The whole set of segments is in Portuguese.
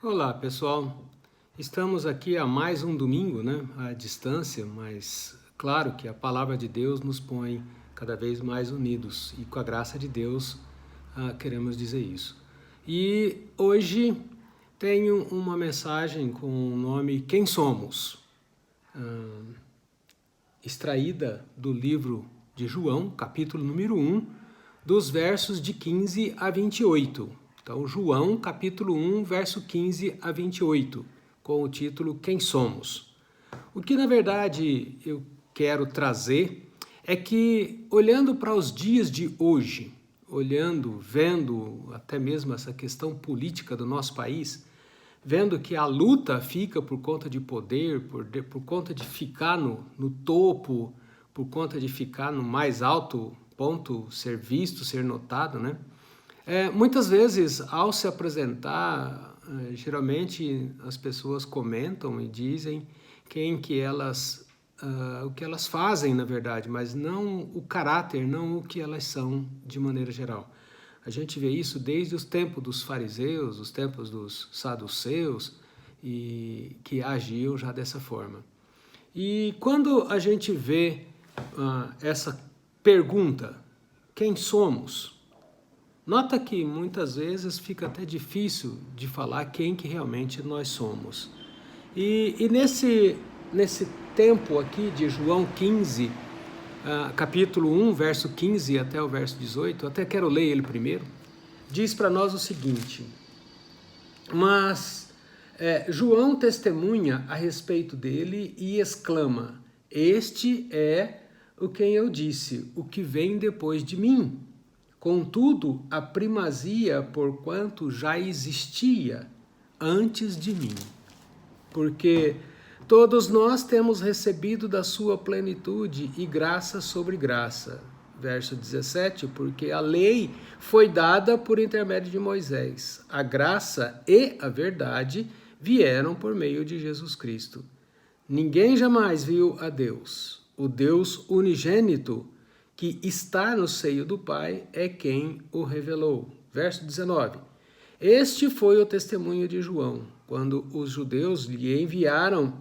Olá, pessoal. Estamos aqui a mais um domingo, à distância, mas claro que a palavra de Deus nos põe cada vez mais unidos e com a graça de Deus queremos dizer isso. E hoje tenho uma mensagem com o nome Quem Somos? Extraída do livro de João, capítulo número 1, dos versos de 15 a 28. Então, João, capítulo 1, verso 15 a 28, com o título Quem Somos? O que, na verdade, eu quero trazer é que, olhando para os dias de hoje, vendo até mesmo essa questão política do nosso país, vendo que a luta fica por conta de poder, por conta de ficar no topo, por conta de ficar no mais alto ponto, ser visto, ser notado, né? Muitas vezes, ao se apresentar, geralmente as pessoas comentam e dizem o que elas fazem, na verdade, mas não o caráter, não o que elas são de maneira geral. A gente vê isso desde os tempos dos fariseus, os tempos dos saduceus, e que agiam já dessa forma. E quando a gente vê essa pergunta, quem somos? Nota que muitas vezes fica até difícil de falar quem que realmente nós somos. E nesse tempo aqui de João 15, capítulo 1, verso 15 até o verso 18, até quero ler ele primeiro, diz para nós o seguinte: mas João testemunha a respeito dele e exclama: este é o quem eu disse, o que vem depois de mim. Contudo, a primazia, porquanto já existia antes de mim. Porque todos nós temos recebido da sua plenitude e graça sobre graça. Verso 17, porque a lei foi dada por intermédio de Moisés. A graça e a verdade vieram por meio de Jesus Cristo. Ninguém jamais viu a Deus. O Deus unigênito, que está no seio do Pai, é quem o revelou. Verso 19. Este foi o testemunho de João, quando os judeus lhe enviaram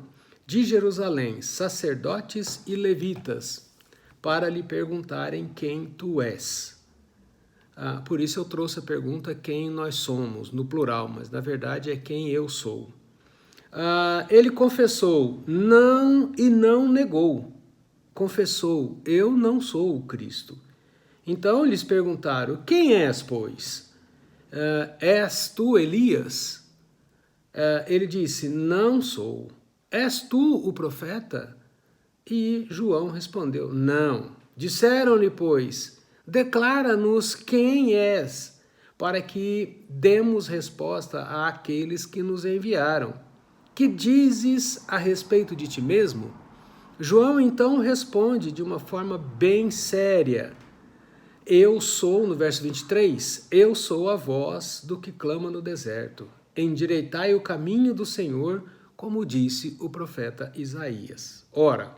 de Jerusalém sacerdotes e levitas para lhe perguntarem quem tu és. Por isso eu trouxe a pergunta quem nós somos, no plural, mas na verdade é quem eu sou. Ele confessou, não negou. Confessou, eu não sou o Cristo. Então lhes perguntaram, quem és, pois? És tu Elias? Ele disse, não sou. És tu o profeta? E João respondeu, não. Disseram-lhe, pois, declara-nos quem és, para que demos resposta àqueles que nos enviaram. Que dizes a respeito de ti mesmo? João então responde de uma forma bem séria. Eu sou, no verso 23, eu sou a voz do que clama no deserto. Endireitai o caminho do Senhor, como disse o profeta Isaías. Ora,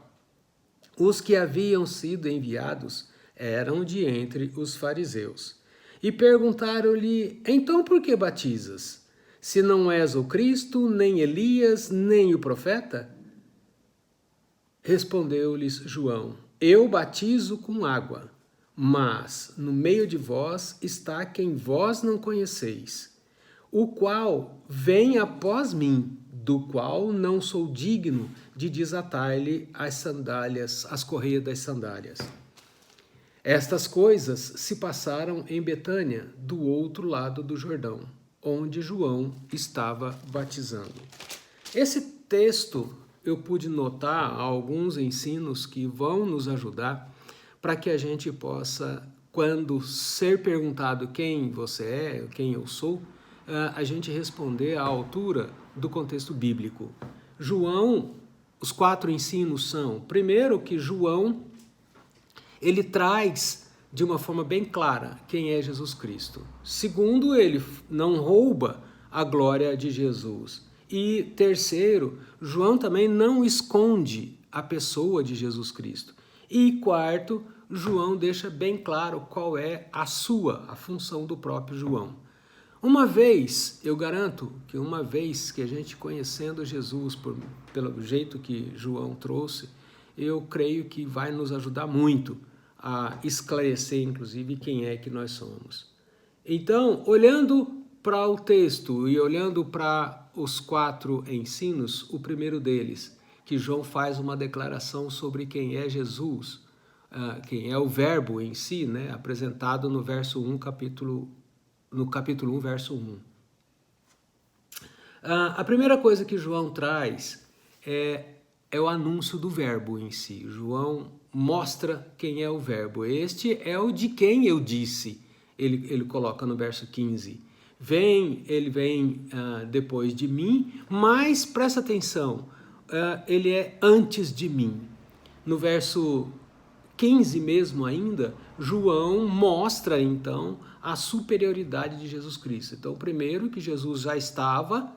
os que haviam sido enviados eram de entre os fariseus. E perguntaram-lhe, então por que batizas? Se não és o Cristo, nem Elias, nem o profeta? Respondeu-lhes João, eu batizo com água, mas no meio de vós está quem vós não conheceis, o qual vem após mim, do qual não sou digno de desatar-lhe as sandálias, as correias das sandálias. Estas coisas se passaram em Betânia, do outro lado do Jordão, onde João estava batizando. Esse texto eu pude notar alguns ensinos que vão nos ajudar para que a gente possa, quando ser perguntado quem você é, quem eu sou, a gente responder à altura do contexto bíblico. João, os 4 ensinos são, primeiro, que João, ele traz de uma forma bem clara quem é Jesus Cristo. Segundo, ele não rouba a glória de Jesus. E terceiro, João também não esconde a pessoa de Jesus Cristo. E quarto, João deixa bem claro qual é a função do próprio João. Uma vez, eu garanto que uma vez que a gente conhecendo Jesus, pelo jeito que João trouxe, eu creio que vai nos ajudar muito a esclarecer, inclusive, quem é que nós somos. Então, olhando para o texto e olhando para os 4 ensinos, o primeiro deles, que João faz uma declaração sobre quem é Jesus, quem é o verbo em si, né, apresentado no verso 1, no capítulo 1, verso 1. A primeira coisa que João traz é o anúncio do verbo em si. João mostra quem é o verbo. Este é o de quem eu disse, ele coloca no verso 15. Ele vem depois de mim, mas presta atenção, ele é antes de mim. No verso 15 mesmo ainda, João mostra então a superioridade de Jesus Cristo. Então, primeiro, que Jesus já estava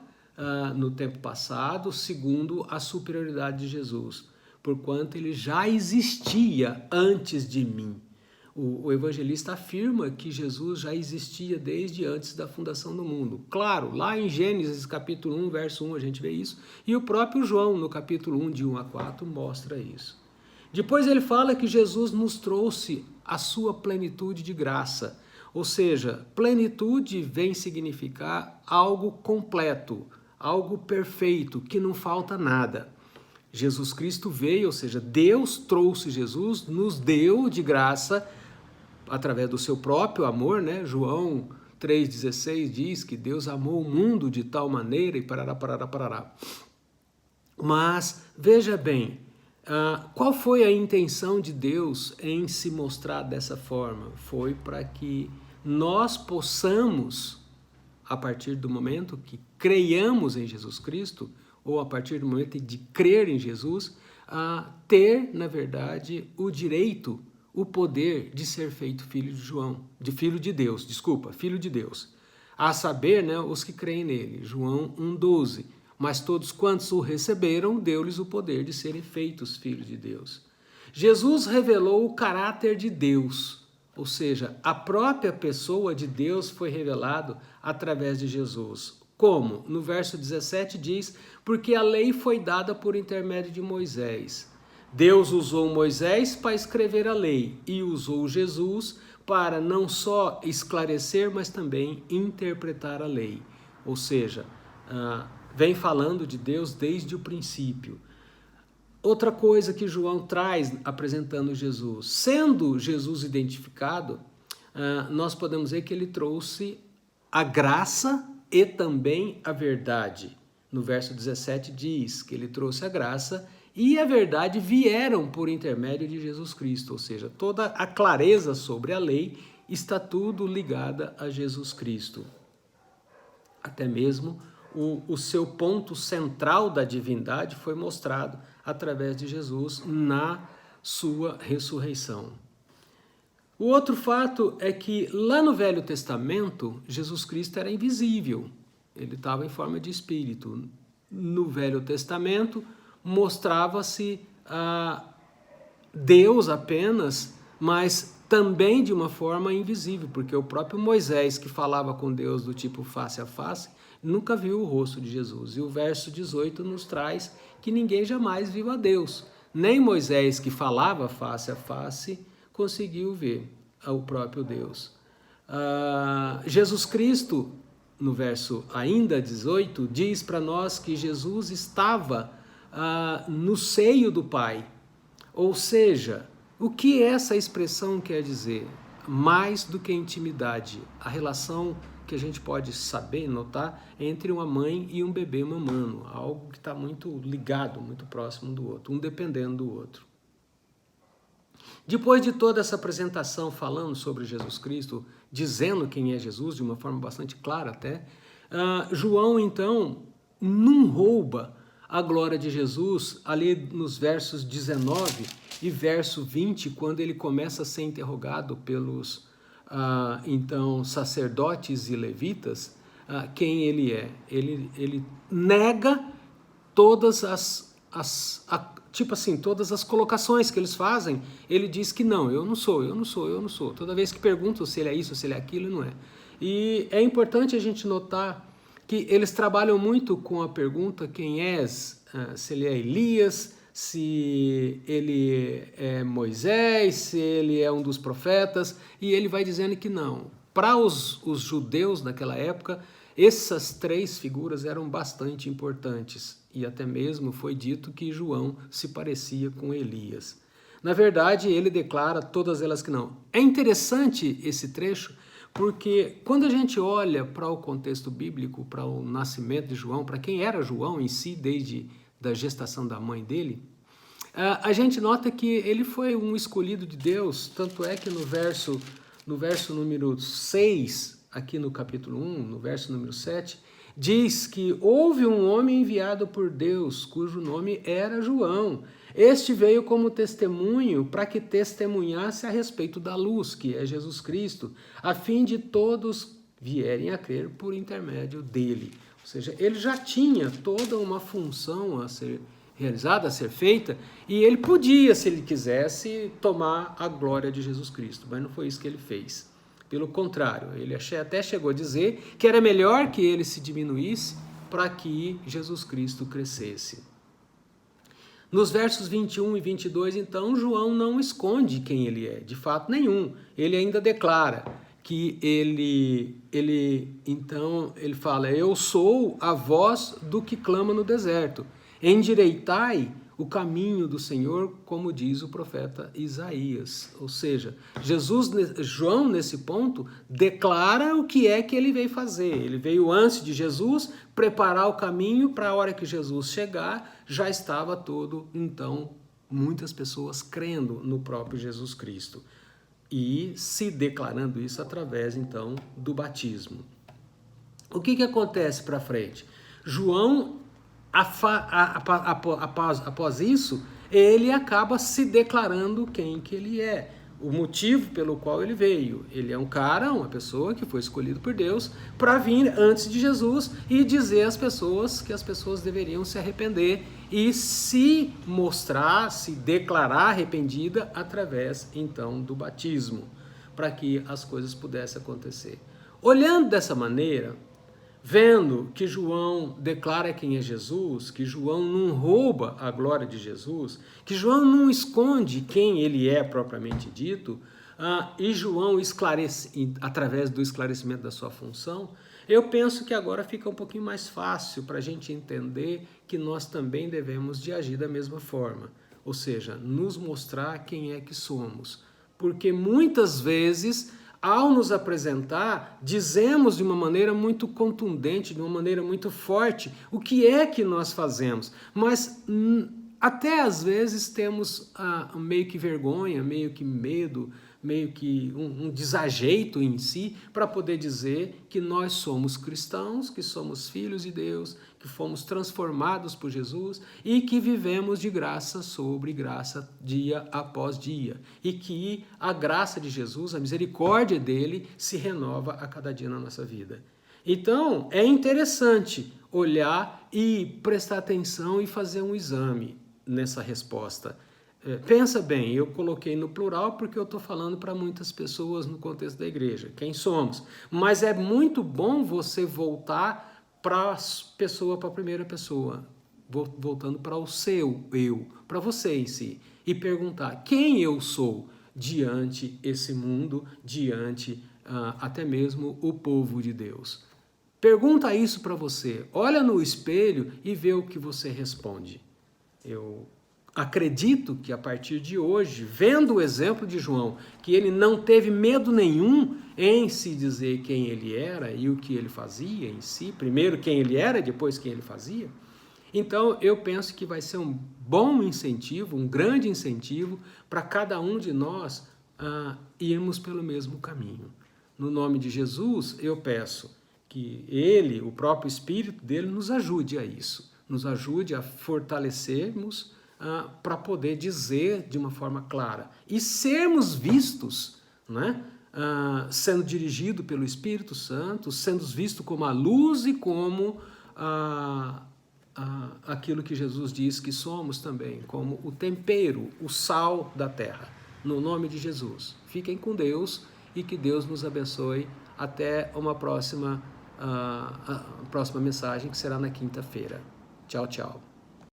no tempo passado. Segundo, a superioridade de Jesus, porquanto ele já existia antes de mim. O evangelista afirma que Jesus já existia desde antes da fundação do mundo. Claro, lá em Gênesis capítulo 1, verso 1, a gente vê isso, e o próprio João, no capítulo 1, de 1 a 4, mostra isso. Depois ele fala que Jesus nos trouxe a sua plenitude de graça, ou seja, plenitude vem significar algo completo, algo perfeito, que não falta nada. Jesus Cristo veio, ou seja, Deus trouxe Jesus, nos deu de graça, através do seu próprio amor, né? João 3,16 diz que Deus amou o mundo de tal maneira e parará. Mas, veja bem, qual foi a intenção de Deus em se mostrar dessa forma? Foi para que nós possamos, a partir do momento que creiamos em Jesus Cristo, ou a partir do momento de crer em Jesus, ter, na verdade, o direito, o poder de ser feito filho de Deus, filho de Deus. A saber, né, os que creem nele, João 1,12. Mas todos quantos o receberam, deu-lhes o poder de serem feitos filhos de Deus. Jesus revelou o caráter de Deus, ou seja, a própria pessoa de Deus foi revelado através de Jesus. Como? No verso 17 diz, porque a lei foi dada por intermédio de Moisés. Deus usou Moisés para escrever a lei e usou Jesus para não só esclarecer, mas também interpretar a lei. Ou seja, vem falando de Deus desde o princípio. Outra coisa que João traz apresentando Jesus, sendo Jesus identificado, nós podemos ver que ele trouxe a graça e também a verdade. No verso 17 diz que ele trouxe a graça e a verdade vieram por intermédio de Jesus Cristo, ou seja, toda a clareza sobre a lei está tudo ligada a Jesus Cristo. Até mesmo o seu ponto central da divindade foi mostrado através de Jesus na sua ressurreição. O outro fato é que lá no Velho Testamento, Jesus Cristo era invisível, ele estava em forma de espírito. No Velho Testamento, mostrava-se Deus apenas, mas também de uma forma invisível, porque o próprio Moisés, que falava com Deus do tipo face a face, nunca viu o rosto de Jesus. E o verso 18 nos traz que ninguém jamais viu a Deus. Nem Moisés, que falava face a face, conseguiu ver o próprio Deus. Jesus Cristo, no verso ainda 18, diz para nós que Jesus estava no seio do Pai. Ou seja, o que essa expressão quer dizer? Mais do que intimidade, a relação que a gente pode saber, notar, entre uma mãe e um bebê mamando, algo que está muito ligado, muito próximo do outro, um dependendo do outro. Depois de toda essa apresentação falando sobre Jesus Cristo, dizendo quem é Jesus, de uma forma bastante clara até, João então não rouba a glória de Jesus ali nos versos 19 e verso 20, quando ele começa a ser interrogado pelos então sacerdotes e levitas, quem ele é. Ele nega todas todas as colocações que eles fazem. Ele diz que não, eu não sou. Toda vez que perguntam se ele é isso, se ele é aquilo, não é. E é importante a gente notar que eles trabalham muito com a pergunta quem és, se ele é Elias, se ele é Moisés, se ele é um dos profetas, e ele vai dizendo que não. Para os judeus daquela época, essas três figuras eram bastante importantes, e até mesmo foi dito que João se parecia com Elias. Na verdade, ele declara todas elas que não. É interessante esse trecho, porque quando a gente olha para o contexto bíblico, para o nascimento de João, para quem era João em si, desde da gestação da mãe dele, a gente nota que ele foi um escolhido de Deus, tanto é que no verso número 6, aqui no capítulo 1, no verso número 7, diz que houve um homem enviado por Deus, cujo nome era João. Este veio como testemunho para que testemunhasse a respeito da luz, que é Jesus Cristo, a fim de todos vierem a crer por intermédio dele. Ou seja, ele já tinha toda uma função a ser realizada, a ser feita, e ele podia, se ele quisesse, tomar a glória de Jesus Cristo, mas não foi isso que ele fez. Pelo contrário, ele até chegou a dizer que era melhor que ele se diminuísse para que Jesus Cristo crescesse. Nos versos 21 e 22, então, João não esconde quem ele é, de fato nenhum. Ele ainda declara que então, ele fala, eu sou a voz do que clama no deserto. Endireitai o caminho do Senhor, como diz o profeta Isaías. Ou seja, João, nesse ponto, declara o que é que ele veio fazer. Ele veio antes de Jesus preparar o caminho para a hora que Jesus chegar, já estava todo, então, muitas pessoas crendo no próprio Jesus Cristo. E se declarando isso através, então, do batismo. O que acontece para frente? João, após isso, ele acaba se declarando quem que ele é, o motivo pelo qual ele veio. Ele é um cara, uma pessoa que foi escolhido por Deus para vir antes de Jesus e dizer às pessoas que as pessoas deveriam se arrepender e se mostrar, se declarar arrependida através, então, do batismo, para que as coisas pudessem acontecer. Olhando dessa maneira, vendo que João declara quem é Jesus, que João não rouba a glória de Jesus, que João não esconde quem ele é propriamente dito, e João esclarece, através do esclarecimento da sua função, eu penso que agora fica um pouquinho mais fácil para a gente entender que nós também devemos de agir da mesma forma, ou seja, nos mostrar quem é que somos, porque muitas vezes, ao nos apresentar, dizemos de uma maneira muito contundente, de uma maneira muito forte, o que é que nós fazemos. Mas até às vezes temos meio que vergonha, meio que medo, meio que um desajeito em si, para poder dizer que nós somos cristãos, que somos filhos de Deus, que fomos transformados por Jesus e que vivemos de graça sobre graça dia após dia. E que a graça de Jesus, a misericórdia dele, se renova a cada dia na nossa vida. Então, é interessante olhar e prestar atenção e fazer um exame nessa resposta. Pensa bem, eu coloquei no plural porque eu estou falando para muitas pessoas no contexto da igreja, quem somos. Mas é muito bom você voltar para a pessoa, para a primeira pessoa, voltando para o seu eu, para você em si, e perguntar quem eu sou diante esse mundo, diante até mesmo o povo de Deus. Pergunta isso para você, olha no espelho e vê o que você responde. Eu acredito que a partir de hoje, vendo o exemplo de João, que ele não teve medo nenhum em se dizer quem ele era e o que ele fazia em si, primeiro quem ele era, depois quem ele fazia, então eu penso que vai ser um bom incentivo, um grande incentivo para cada um de nós irmos pelo mesmo caminho. No nome de Jesus, eu peço que ele, o próprio Espírito dele, nos ajude a isso, nos ajude a fortalecermos para poder dizer de uma forma clara e sermos vistos, né? Sendo dirigido pelo Espírito Santo, sendo visto como a luz e como aquilo que Jesus diz que somos também, como o tempero, o sal da terra. No nome de Jesus. Fiquem com Deus e que Deus nos abençoe até uma próxima mensagem, que será na quinta-feira. Tchau, tchau.